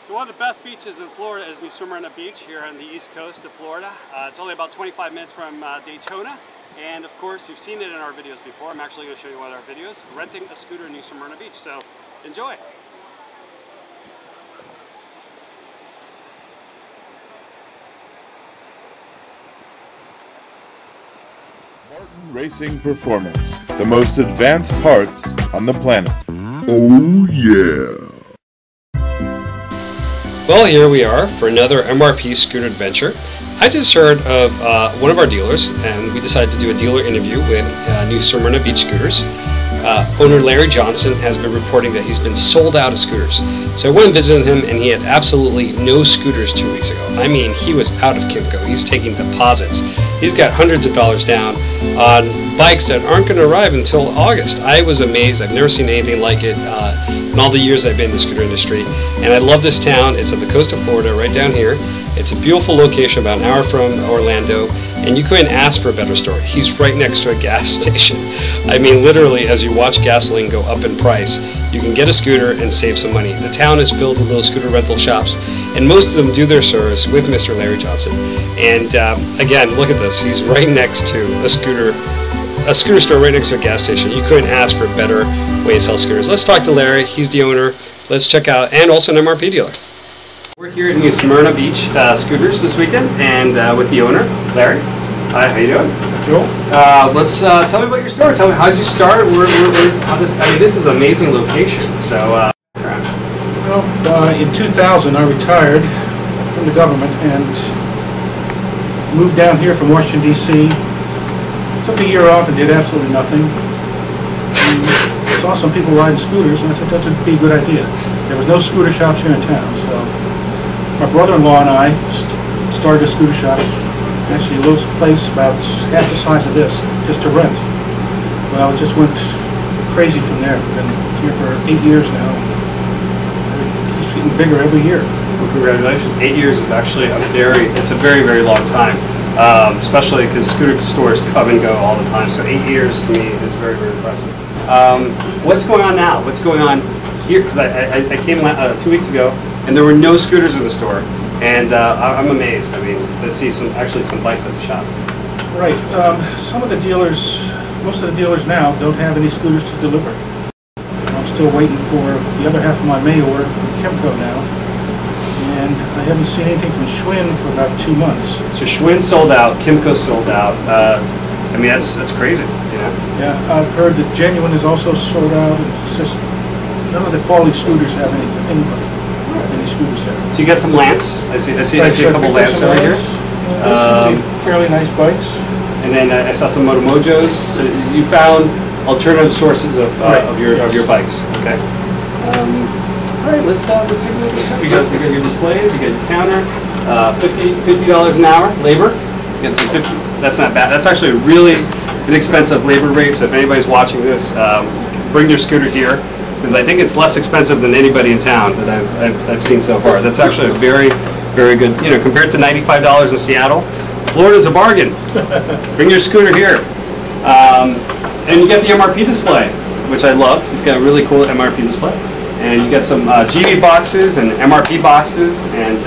So one of the best beaches in Florida is Smyrna Beach here on the east coast of Florida. It's only about 25 minutes from Daytona, and of course you've seen it in our videos before. I'm actually going to show you one of our videos, renting a scooter in Smyrna Beach, so enjoy! Maritn Racing Performance, the most advanced parts on the planet. Oh yeah! Well, here we are for another MRP scooter adventure. I just heard of one of our dealers, and we decided to do a dealer interview with new Smyrna Beach scooters. Owner Larry Johnson has been reporting that he's been sold out of scooters. So I went and visited him, and he had absolutely no scooters 2 weeks ago. I mean, he was out of Kimco. He's taking deposits. He's got hundreds of dollars down on bikes that aren't going to arrive until August. I was amazed. I've never seen anything like it in all the years I've been in the scooter industry. And I love this town. It's on the coast of Florida, right down here. It's a beautiful location, about an hour from Orlando, and you couldn't ask for a better store. He's right next to a gas station. I mean, literally, as you watch gasoline go up in price, you can get a scooter and save some money. The town is filled with little scooter rental shops, and most of them do their service with Mr. Larry Johnson. And again, look at this. He's right next to a scooter store right next to a gas station. You couldn't ask for a better way to sell scooters. Let's talk to Larry. He's the owner. Let's check out, and also an MRP dealer. We're here at Smyrna Beach Scooters this weekend, and with the owner, Larry. Hi, how you doing? Cool. Let's tell me about your store. Tell me, how'd you start? This is an amazing location. So, well, in 2000, I retired from the government and moved down here from Washington, D.C. Took a year off and did absolutely nothing. And saw some people riding scooters, and I thought that would be a good idea. There was no scooter shops here in town, so my brother-in-law and I started a scooter shop, actually a little place about half the size of this, just to rent. Well, it just went crazy from there. We've been here for 8 years now. It keeps getting bigger every year. Well, congratulations. 8 years is actually it's a very, very long time, especially because scooter stores come and go all the time. So 8 years to me is very, very impressive. What's going on now? What's going on here? Because I came 2 weeks ago, and there were no scooters in the store, and I'm amazed. I mean, to see some bikes at the shop. Right. Some of the dealers, most of the dealers now don't have any scooters to deliver. I'm still waiting for the other half of my May order from Kimco now, and I haven't seen anything from Schwinn for about 2 months. So Schwinn sold out, Kimco sold out. I mean, that's crazy. You know? Yeah, I've heard that Genuine is also sold out. It's just none of the quality scooters have any scooters there. So you got some lamps. I see a couple lamps over here. Fairly nice bikes. And then I saw some Motomojos. So you found alternative sources of your bikes. Okay. All right, let's take a look at the shop. You got your displays. You got your counter. $50 an hour labor. You get some 50. That's not bad. That's actually a really inexpensive labor rate. So if anybody's watching this, bring your scooter here, because I think it's less expensive than anybody in town that I've seen so far. That's actually a very, very good, compared to $95 in Seattle, Florida's a bargain. Bring your scooter here. And you get the MRP display, which I love. He's got a really cool MRP display. And you get some GV boxes and MRP boxes, and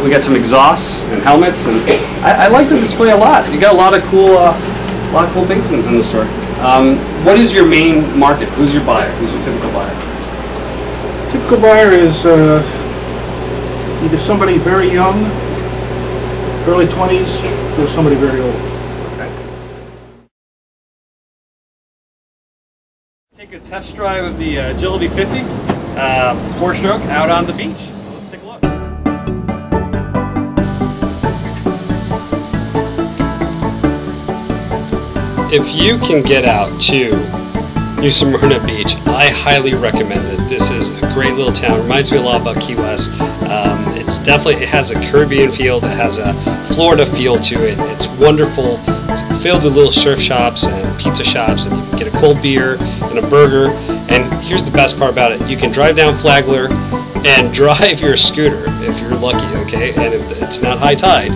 we got some exhausts and helmets, and I like the display a lot. You got a lot of cool things in the store. What is your main market? Who's your buyer? Who's your typical buyer? Typical buyer is either somebody very young, early 20s, or somebody very old. Okay. Take a test drive of the Agility 50 4-stroke out on the beach. So let's take a look. If you can get out to Smyrna Beach, I highly recommend it. This is a great little town. Reminds me a lot about Key West. It has a Caribbean feel. It has a Florida feel to it. It's wonderful. It's filled with little surf shops and pizza shops, and you can get a cold beer and a burger. And here's the best part about it: you can drive down Flagler and drive your scooter if you're lucky. Okay, and if it's not high tide,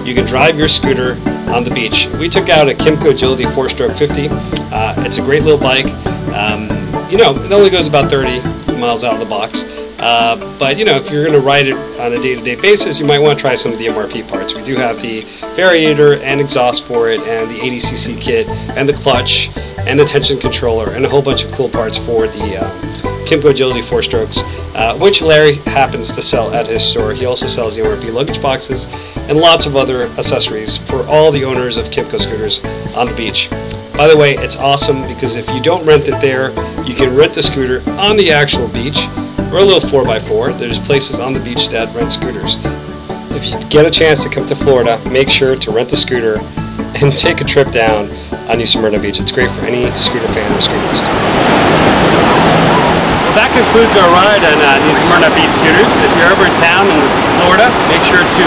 you can drive your scooter on the beach. We took out a Kimco Agility 4-stroke 50. It's a great little bike. It only goes about 30 miles out of the box. But you know, if you're going to ride it on a day-to-day basis, you might want to try some of the MRP parts. We do have the variator and exhaust for it, and the 80cc kit, and the clutch, and the tension controller, and a whole bunch of cool parts for the Kymco Agility 4-strokes, which Larry happens to sell at his store. He also sells the MRP luggage boxes and lots of other accessories for all the owners of Kymco scooters on the beach. By the way, it's awesome because if you don't rent it there, you can rent the scooter on the actual beach, or a little 4x4. There's places on the beach that rent scooters. If you get a chance to come to Florida, make sure to rent the scooter and take a trip down on New Smyrna Beach. It's great for any scooter fan or scooterist. Well, that concludes our ride on New Smyrna Beach scooters. If you're ever in town in Florida, make sure to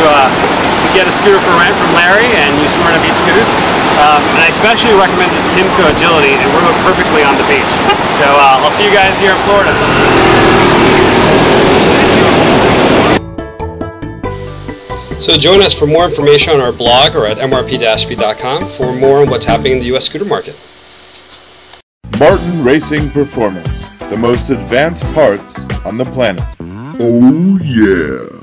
get a scooter for rent from Larry and New Smyrna Beach scooters. And I especially recommend this Kymco Agility. It works perfectly on the beach. So I'll see you guys here in Florida. So join us for more information on our blog or at mrp-b.com for more on what's happening in the U.S. scooter market. Maritn Racing Performance, the most advanced parts on the planet. Oh yeah!